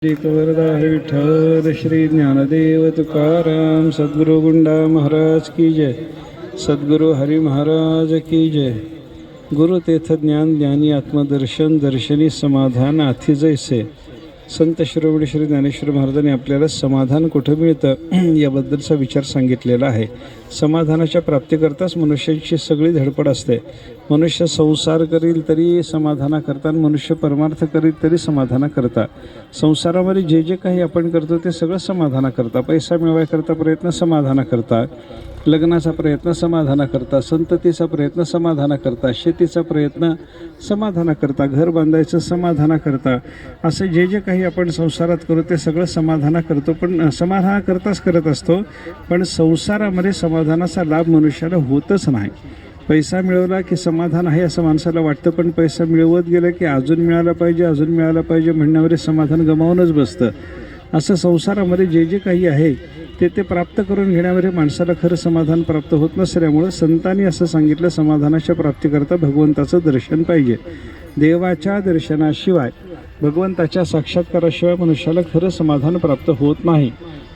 वरदा विठ्ठल श्री ज्ञानदेव तुकाराम सद्गुरु गुंडा महाराज की जय। सद्गुरु हरी महाराज की जय। गुरु तेथ ज्ञान ज्ञानी आत्मदर्शन दर्शनी समाधान आथी जैसे। संत शिरोमणी श्री ज्ञानेश्वर महाराजांनी आपल्याला समाधान कुठं मिळतं याबद्दलचा विचार सांगितलेला आहे। समाधानाच्या प्राप्तीकरताच मनुष्याची सगळी धडपड असते। मनुष्य संसार करील तरी समाधानाकरता, मनुष्य परमार्थ करील तरी समाधानाकरता। संसारामध्ये जे जे काही आपण करतो ते सगळं समाधानाकरता। पैसा मिळवायकरता प्रयत्न समाधानाकरता, लग्नाचा प्रयत्न समाधानाकरता, संततीचा प्रयत्न समाधानाकरता, शेतीचा प्रयत्न समाधानाकरता, घर बांधायचं समाधानाकरता, असे जे जे काही आपण संसारात करू ते सगळं समाधानाकरतो, पण समाधानाकरताच करत असतो। पण संसारामध्ये समाधानाचा लाभ मनुष्याला होतच नाही। पैसा मिळवला की समाधान आहे असं माणसाला वाटतं, पण पैसा मिळवत गेलं की अजून मिळाला पाहिजे, अजून मिळाला पाहिजे म्हणण्यामध्ये समाधान गमावूनच बसतं। असं संसारामध्ये जे जे काही आहे ते प्राप्त करून घेण्यामध्ये माणसाला खरं समाधान प्राप्त होत नसल्यामुळं संतांनी असं सांगितलं, समाधानाच्या प्राप्तीकरता भगवंताचं दर्शन पाहिजे। देवाच्या दर्शनाशिवाय, भगवंताच्या साक्षात्काराशिवाय मनुष्याला खरं समाधान प्राप्त होत नाही।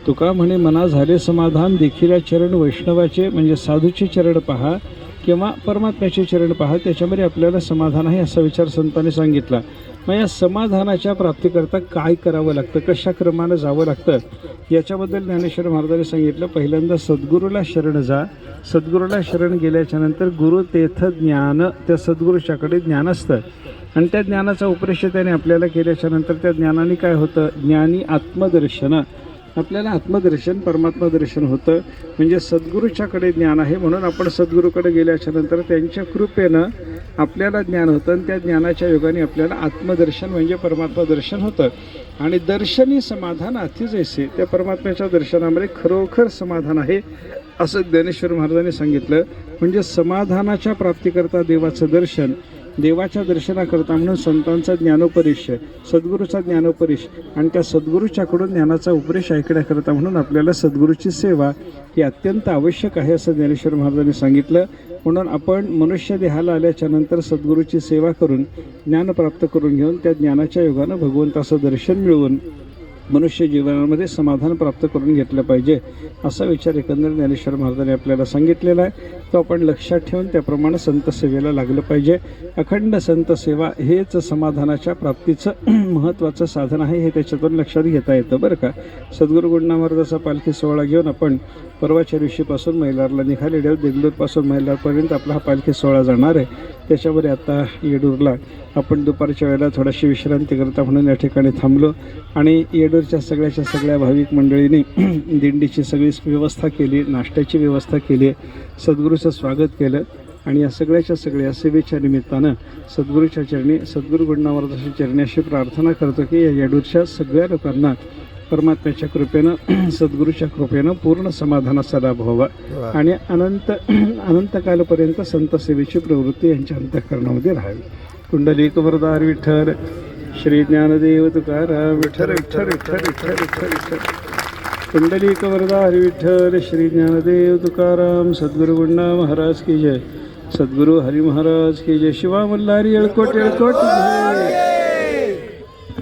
तुका म्हणे मना झाले समाधान, देखील चरण वैष्णवाचे म्हणजे साधूचे चरण पहा किंवा परमात्म्याचे चरण पहा, त्याच्यामध्ये आपल्याला समाधान आहे असा विचार संतांनी सांगितला। मग या समाधानाच्या प्राप्तीकरता काय करावं लागतं, कशा क्रमानं जावं लागतं याच्याबद्दल ज्ञानेश्वर महाराजांनी सांगितलं। पहिल्यांदा सद्गुरूला शरण जा। सद्गुरूला शरण गेल्याच्या नंतर गुरु तेथ ज्ञान, त्या सद्गुरूच्याकडे ज्ञान असतं आणि त्या ज्ञानाचा उपदेश त्याने आपल्याला केल्याच्या नंतर त्या ज्ञानाने काय होतं, ज्ञानी आत्मदर्शन, आपल्याला आत्मदर्शन परमात्मा दर्शन होतं। म्हणजे सद्गुरूच्याकडे ज्ञान आहे म्हणून आपण सद्गुरूकडे गेल्याच्या नंतर त्यांच्या कृपेनं आपल्याला ज्ञान होतं आणि त्या ज्ञानाच्या योगाने आपल्याला आत्मदर्शन म्हणजे परमात्मा दर्शन होतं। आणि दर्शनी समाधान अति जैसे, त्या परमात्म्याच्या दर्शनामध्ये खरोखर समाधान आहे असं ज्ञानेश्वर महाराजांनी सांगितलं। म्हणजे समाधानाच्या प्राप्तीकरता देवाचं दर्शन, देवाच्या दर्शनाकरता म्हणून संतांचा ज्ञानोपदेश, सद्गुरूचा ज्ञानोपदेश आणि त्या सद्गुरूच्याकडून ज्ञानाचा उपदेश ऐकण्याकरता म्हणून आपल्याला सद्गुरूची सेवा ही अत्यंत आवश्यक आहे असं ज्ञानेश्वर महाराजांनी सांगितलं। म्हणून आपण मनुष्य देहाला आल्याच्या नंतर सद्गुरूची सेवा करून ज्ञान प्राप्त करून घेऊन त्या ज्ञानाच्या योगानं भगवंताचं दर्शन मिळवून मनुष्य जीवनामध्ये समाधान प्राप्त करून घेतलं पाहिजे असा विचार एकंदर ज्ञानेश्वर महाराजांनी आपल्याला सांगितलेला आहे। तो आपण लक्षात ठेवून त्याप्रमाणे संत सेवेला लागलं पाहिजे। अखंड संत सेवा हेच समाधानाच्या प्राप्तीचं महत्त्वाचं साधन आहे, हे त्याच्यातून लक्षात घेता येतं बरं का। सद्गुरू गुंडा महाराजाचा पालखी सोहळा घेऊन आपण परवाच्या दिवशीपासून मैलारला निघालेले, देगलूरपासून मैलारपर्यंत आपला हा पालखी सोहळा जाणार आहे। त्याच्यामध्ये आता येडूरला आपण दुपारच्या वेळेला थोडीशी विश्रांती करता म्हणून या ठिकाणी थांबलो आणि येडूरच्या सगळ्या भाविक मंडळींनी दिंडीची सगळी व्यवस्था केली, नाश्त्याची व्यवस्था केली, सद्गुरूचं स्वागत केलं आणि या सगळ्या सेवेच्या निमित्तानं सद्गुरूच्या चरणी, सद्गुरू गुंडा महाराजांच्या चरणी अशी प्रार्थना करतो की या येडूरच्या सगळ्या लोकांना परमात्म्याच्या कृपेनं, सद्गुरूच्या कृपेनं पूर्ण समाधानाचा लाभ व्हावा आणि अनंत कालपर्यंत संत सेवेची प्रवृत्ती यांच्या अंतःकरणामध्ये राहावी। कुंडलिक वरदार विठ्ठल श्री ज्ञानदेव तुकाराम विठ्ठल विठ्ठल विठ्ठल विठ्ठल विठ्ठल विठ्ठल। कुंडलिक वरदार विठ्ठल श्री ज्ञानदेव तुकाराम सद्गुरू गुंडा महाराज की जय। सद्गुरू हरी महाराज की जय। शिवा मल्हारी येळकोट येळकोट जय।